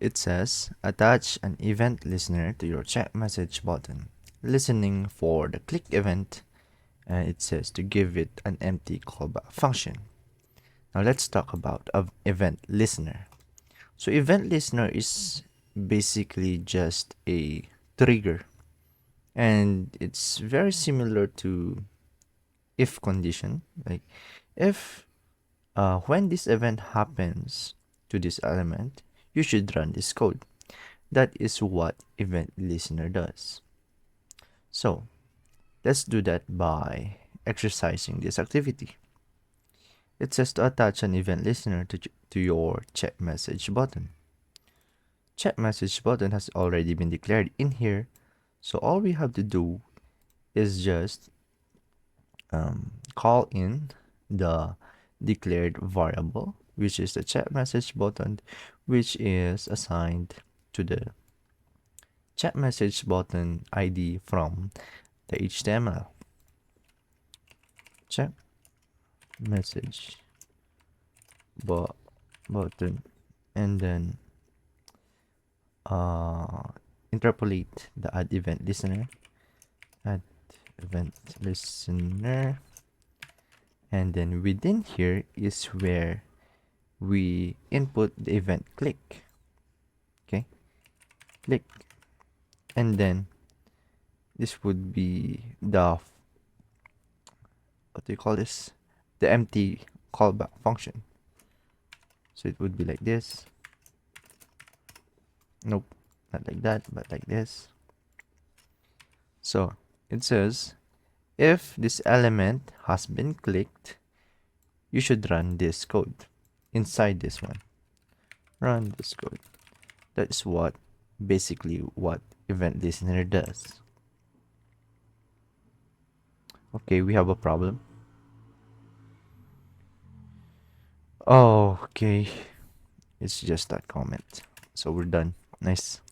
It says attach an event listener to your chat message button, listening for the click event, and it says to give it an empty callback function. Now let's talk about an event listener. So event listener is basically just a trigger, and it's very similar to if condition. Like if when this event happens to this element, you should run this code. That is what event listener does. So let's do that by exercising this activity. It says to attach an event listener to your chat message button. Chat message button has already been declared in here, so all we have to do is just call in the declared variable, which is the chat message button, which is assigned to the chat message button ID from the HTML. Chat message button, and then interpolate the add event listener, and then within here is where we input the event click. Okay, click, and then this would be the what do you call this, the empty callback function. So it would be like this. Nope, not like that, but like this. So it says if this element has been clicked, you should run this code inside this one. Run this code. That is what basically what event listener does. Okay, we have a problem. Oh, okay. It's just that comment. So we're done. Nice.